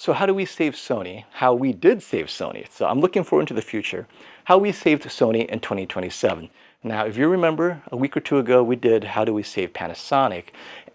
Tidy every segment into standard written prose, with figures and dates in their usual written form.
So how do we save Sony? How we did save Sony. So I'm looking forward to the future. How we saved Sony in 2027. Now, if you remember, a week or two ago, we did How Do We Save Panasonic?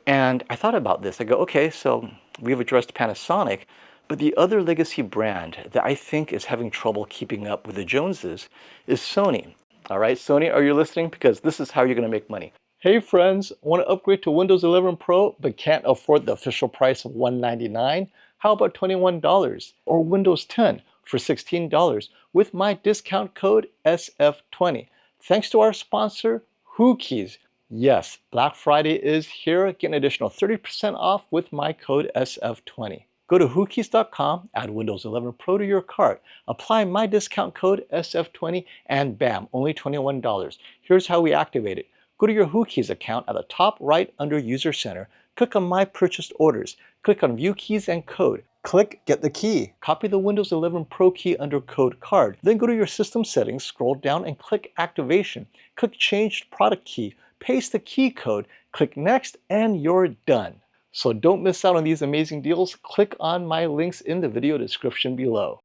And I thought about this. I go, okay, so we've addressed Panasonic, but the other legacy brand that I think is having trouble keeping up with the Joneses is Sony. All right, Sony, are you listening? Because this is how you're going to make money. Hey friends, want to upgrade to Windows 11 Pro but can't afford the official price of $199? How about $21 or Windows 10 for $16 with my discount code SF20? Thanks to our sponsor, Whokeys. Yes, Black Friday is here. Get an additional 30% off with my code SF20. Go to whokeys.com, add Windows 11 Pro to your cart, apply my discount code SF20, and bam, only $21. Here's how we activate it. Go to your Whokeys account at the top right under User Center. Click on My Purchased Orders. Click on View Keys and Code. Click Get the Key. Copy the Windows 11 Pro key under Code Card. Then go to your system settings, scroll down and click Activation. Click Change Product Key. Paste the key code. Click Next and you're done. So don't miss out on these amazing deals. Click on my links in the video description below.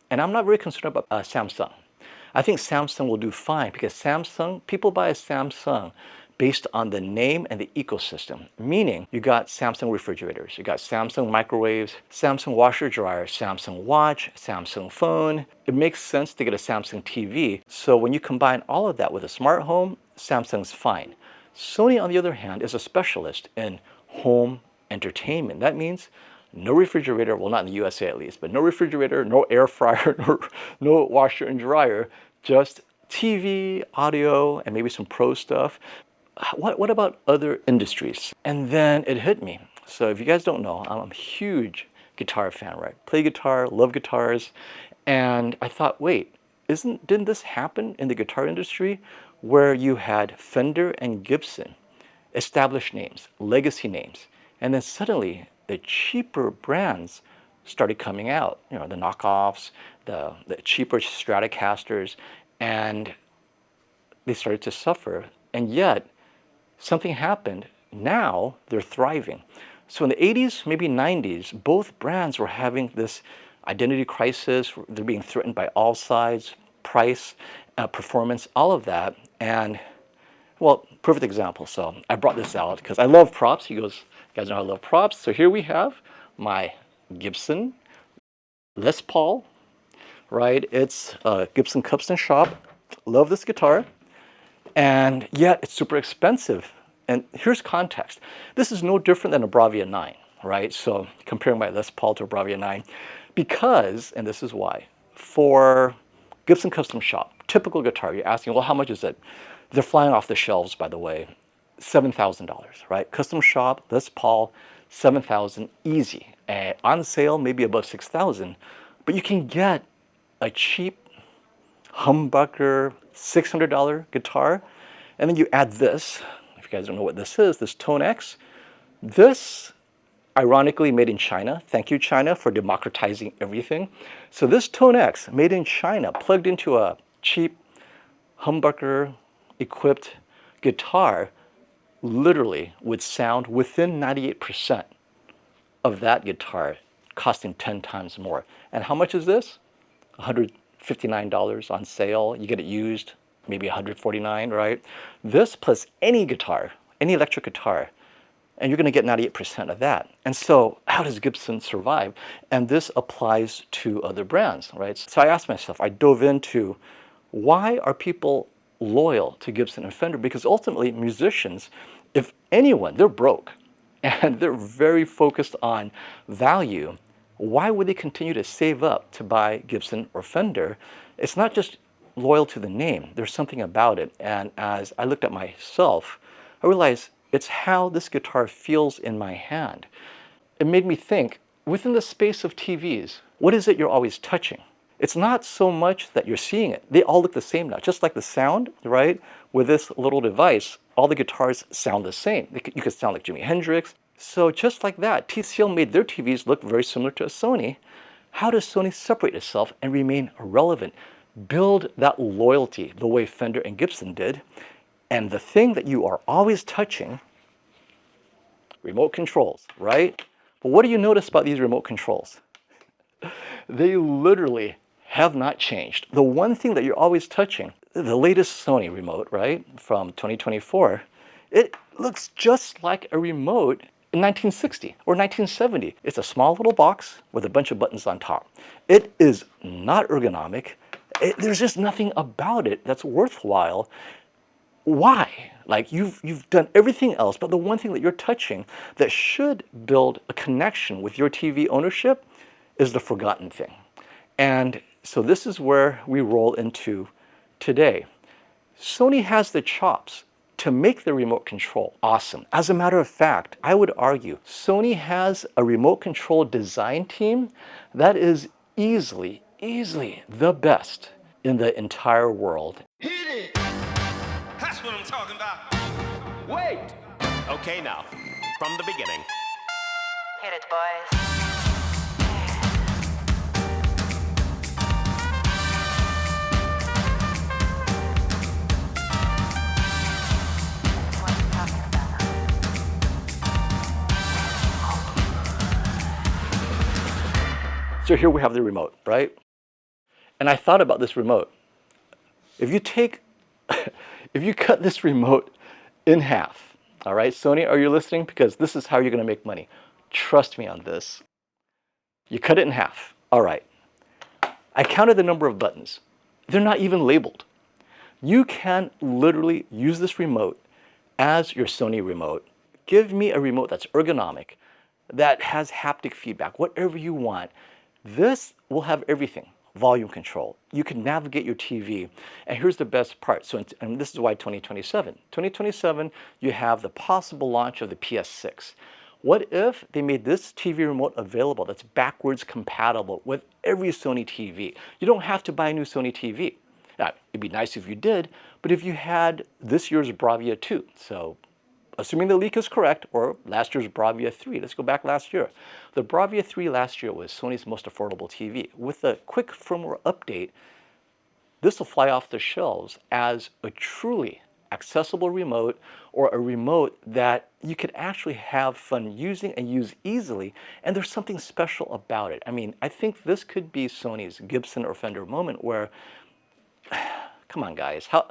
And I'm not very concerned about Samsung. I think Samsung will do fine because Samsung, people buy a Samsung based on the name and the ecosystem. Meaning, you got Samsung refrigerators, you got Samsung microwaves, Samsung washer dryer, Samsung watch, Samsung phone. It makes sense to get a Samsung TV. So when you combine all of that with a smart home, Samsung's fine. Sony, on the other hand, is a specialist in home entertainment. That means no refrigerator, well, not in the USA at least, but no refrigerator, no air fryer, no washer and dryer, just TV, audio, and maybe some pro stuff. What about other industries? And then it hit me. So if you guys don't know, I'm a huge guitar fan, right? Play guitar, love guitars. And I thought, wait, didn't this happen in the guitar industry where you had Fender and Gibson, established names, legacy names, and then suddenly the cheaper brands started coming out, you know, the knockoffs, the cheaper Stratocasters, and they started to suffer. And yet, something happened. Now they're thriving. So in the 80s, maybe 90s, both brands were having this identity crisis. They're being threatened by all sides, price, performance, all of that. And well, perfect example. So I brought this out because I love props. He goes, you guys know I love props. So here we have my Gibson Les Paul, right? It's a Gibson Custom Shop. Love this guitar. And yet it's super expensive. And here's context. This is no different than a Bravia 9, right? So comparing my Les Paul to a Bravia 9, because, and this is why, for Gibson Custom Shop, typical guitar, you're asking, well, how much is it? They're flying off the shelves, by the way, $7,000, right? Custom Shop, Les Paul, $7,000, easy. And on sale, maybe above $6,000, but you can get a cheap humbucker $600 guitar, and then you add this. If you guys don't know what this is, this Tone X. This, ironically, made in China. Thank you, China, for democratizing everything. So this Tone X, made in China, plugged into a cheap humbucker equipped guitar, literally would sound within 98% of that guitar, costing 10 times more. And how much is this? $159 on sale. You get it used, maybe $149, right? This plus any guitar, any electric guitar, and you're going to get 98% of that. And so how does Gibson survive? And this applies to other brands, right? So I asked myself, I dove into why are people loyal to Gibson and Fender? Because ultimately musicians, if anyone, they're broke and they're very focused on value. Why would they continue to save up to buy Gibson or Fender? It's not just loyal to the name. There's something about it. And as I looked at myself, I realized it's how this guitar feels in my hand. It made me think, within the space of TVs, what is it you're always touching? It's not so much that you're seeing it. They all look the same now. Just like the sound, right? With this little device, all the guitars sound the same. You could sound like Jimi Hendrix. So just like that, TCL made their TVs look very similar to a Sony. How does Sony separate itself and remain relevant? Build that loyalty the way Fender and Gibson did. And the thing that you are always touching, remote controls, right? But what do you notice about these remote controls? They literally have not changed. The one thing that you're always touching, the latest Sony remote, right, from 2024, it looks just like a remote in 1960 or 1970. It's a small little box with a bunch of buttons on top. It is not ergonomic. There's just nothing about it that's worthwhile. Why? Like you've done everything else, but the one thing that you're touching that should build a connection with your TV ownership is the forgotten thing. And so this is where we roll into today. Sony has the chops to make the remote control awesome. As a matter of fact, I would argue Sony has a remote control design team that is easily the best in the entire world. Hit it! That's what I'm talking about. Wait! Okay, now, from the beginning. Hit it, boys. What you talking about? So here we have the remote, right? And I thought about this remote. If you take, if you cut this remote in half, all right, Sony, are you listening? Because this is how you're going to make money. Trust me on this. You cut it in half. All right. I counted the number of buttons. They're not even labeled. You can literally use this remote as your Sony remote. Give me a remote that's ergonomic, that has haptic feedback, whatever you want. This will have everything. Volume control. You can navigate your TV. And here's the best part. So, and this is why 2027. 2027, you have the possible launch of the PS6. What if they made this TV remote available that's backwards compatible with every Sony TV? You don't have to buy a new Sony TV. Now, it'd be nice if you did, but if you had this year's Bravia 2, so assuming the leak is correct, or last year's Bravia 3, let's go back last year. The Bravia 3 last year was Sony's most affordable TV. With a quick firmware update, this will fly off the shelves as a truly accessible remote, or a remote that you could actually have fun using and use easily, and there's something special about it. I mean, I think this could be Sony's Gibson or Fender moment where, come on guys, how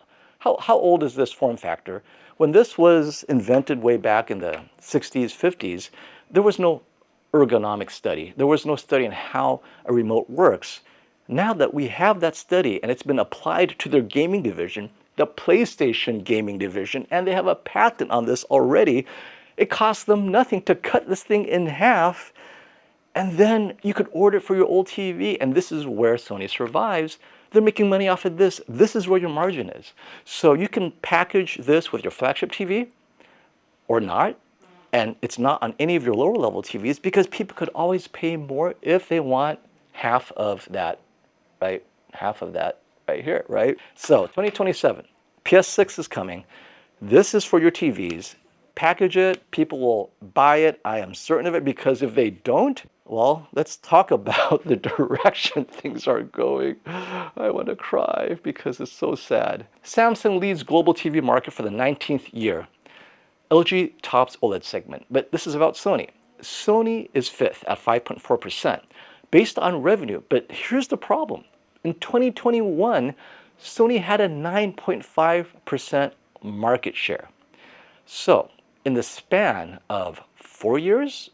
old is this form factor? When this was invented way back in the 60s, 50s, there was no ergonomic study. There was no study on how a remote works. Now that we have that study and it's been applied to their gaming division, the PlayStation gaming division, and they have a patent on this already, it costs them nothing to cut this thing in half, and then you could order it for your old TV, and this is where Sony survives. They're making money off of this. This is where your margin is. So you can package this with your flagship TV or not, and it's not on any of your lower level TVs because people could always pay more if they want half of that, right? Half of that right here, right? So 2027, PS6 is coming. This is for your TVs. Package it, people will buy it. I am certain of it, because if they don't, well, let's talk about the direction things are going. I want to cry because it's so sad. Samsung leads global TV market for the 19th year. LG tops OLED segment, but this is about Sony. Sony is fifth at 5.4% based on revenue, but here's the problem. In 2021, Sony had a 9.5% market share. So in the span of 4 years,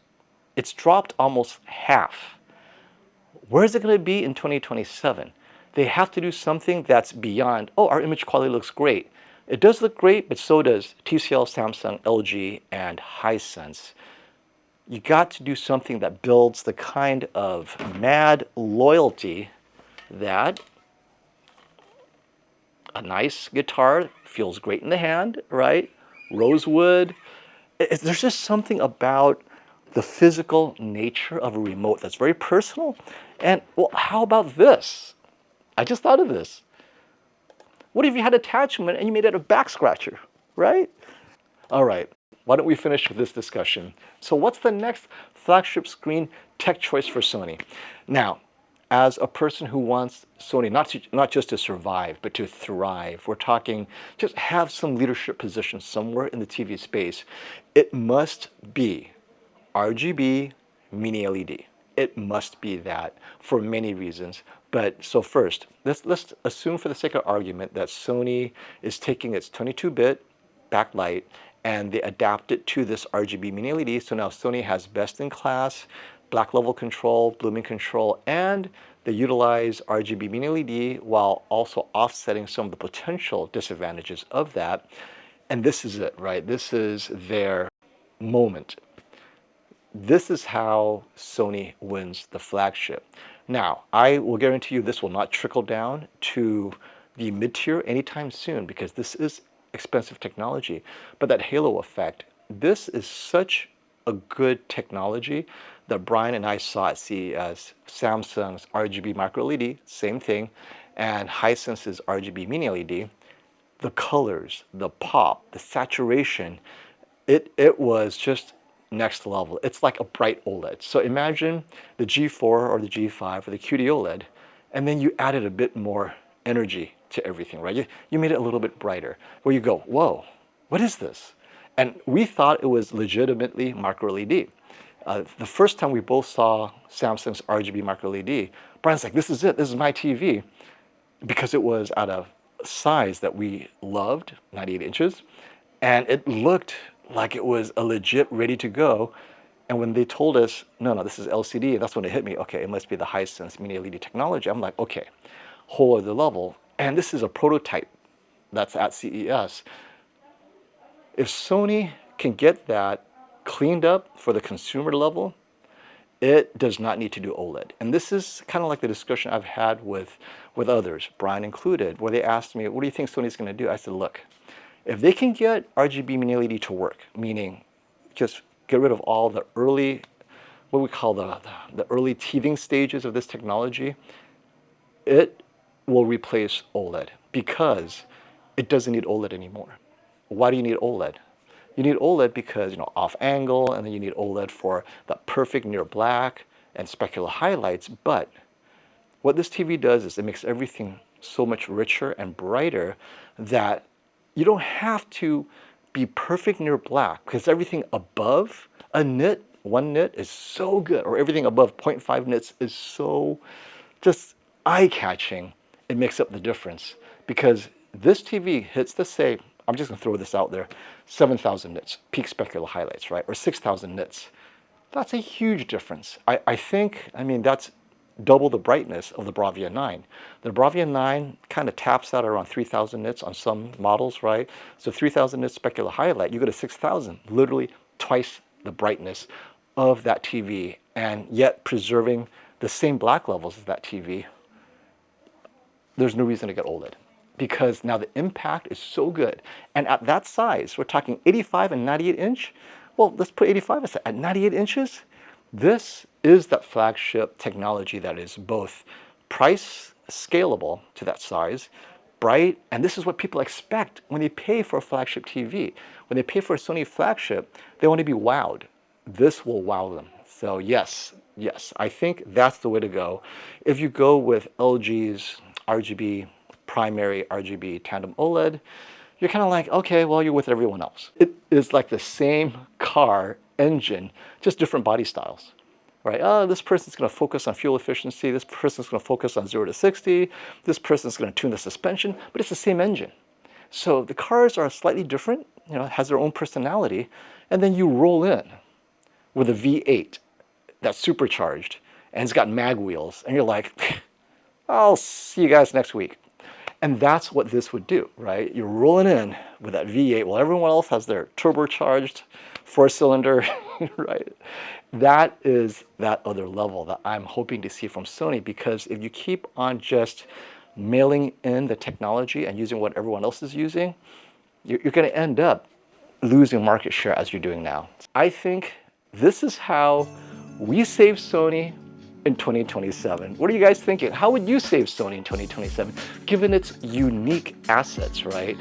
it's dropped almost half. Where is it going to be in 2027? They have to do something that's beyond, oh, our image quality looks great. It does look great, but so does TCL, Samsung, LG, and Hisense. You got to do something that builds the kind of mad loyalty that a nice guitar feels great in the hand, right? Rosewood. There's just something about the physical nature of a remote that's very personal. And, well, how about this? I just thought of this. What if you had attachment and you made it a back scratcher, right? All right, why don't we finish with this discussion? So what's the next flagship screen tech choice for Sony? Now, as a person who wants Sony not just to survive, but to thrive, we're talking just have some leadership position somewhere in the TV space, it must be RGB Mini LED. It must be that for many reasons. But so first, let's assume for the sake of argument that Sony is taking its 22-bit backlight and they adapt it to this RGB mini LED. So now Sony has best-in-class black level control, blooming control, and they utilize RGB mini LED while also offsetting some of the potential disadvantages of that. And this is it, right? This is their moment. This is how Sony wins the flagship. Now, I will guarantee you this will not trickle down to the mid-tier anytime soon because this is expensive technology. But that halo effect, this is such a good technology that Brian and I saw at CES. Samsung's RGB micro LED, same thing, and Hisense's RGB mini LED. The colors, the pop, the saturation, it was just next level. It's like a bright OLED. So imagine the G4 or the G5 or the QD OLED, and then you added a bit more energy to everything, right? You made it a little bit brighter, where you go, whoa, what is this? And we thought it was legitimately micro LED. The first time we both saw Samsung's RGB micro LED, Brian's like, this is it, this is my TV, because it was at a size that we loved, 98 inches, and it looked like it was a legit ready to go. And when they told us, no, this is LCD, that's when it hit me, okay, it must be the Hisense mini LED technology. I'm like, okay, whole other level. And this is a prototype that's at CES. If Sony can get that cleaned up for the consumer level, it does not need to do OLED. And this is kind of like the discussion I've had with others, Brian included, where they asked me, what do you think Sony's going to do? I said, look, if they can get RGB mini LED to work, meaning just get rid of all the early, what we call the early teething stages of this technology, it will replace OLED because it doesn't need OLED anymore. Why do you need OLED? You need OLED because, off angle, and then you need OLED for the perfect near black and specular highlights. But what this TV does is it makes everything so much richer and brighter that you don't have to be perfect near black because everything above a nit, 1 nit is so good, or everything above 0.5 nits is so just eye-catching. It makes up the difference because this TV hits the say, I'm just gonna throw this out there, 7,000 nits, peak specular highlights, right? Or 6,000 nits. That's a huge difference. I think, that's double the brightness of the Bravia 9. The Bravia 9 kind of taps out around 3,000 nits on some models, right? So 3,000 nits specular highlight, you go to 6,000, literally twice the brightness of that TV, and yet preserving the same black levels as that TV. There's no reason to get OLED because now the impact is so good. And at that size, we're talking 85 and 98 inch. Well, let's put 85 aside. At 98 inches, this is that flagship technology that is both price scalable to that size, bright, and this is what people expect when they pay for a flagship TV. When they pay for a Sony flagship, they want to be wowed. This will wow them. So yes, I think that's the way to go. If you go with LG's RGB, primary RGB tandem OLED, you're kind of like, okay, well, you're with everyone else. It is like the same car engine, just different body styles, right? Oh, this person's going to focus on fuel efficiency. This person's going to focus on 0 to 60. This person's going to tune the suspension, but it's the same engine. So the cars are slightly different, it has their own personality. And then you roll in with a V8 that's supercharged and it's got mag wheels. And you're like, I'll see you guys next week. And that's what this would do, right? You're rolling in with that V8 while everyone else has their turbocharged 4-cylinder, right? That is that other level that I'm hoping to see from Sony, because if you keep on just mailing in the technology and using what everyone else is using, you're going to end up losing market share as you're doing now. I think this is how we save Sony in 2027. What are you guys thinking? How would you save Sony in 2027, given its unique assets, right?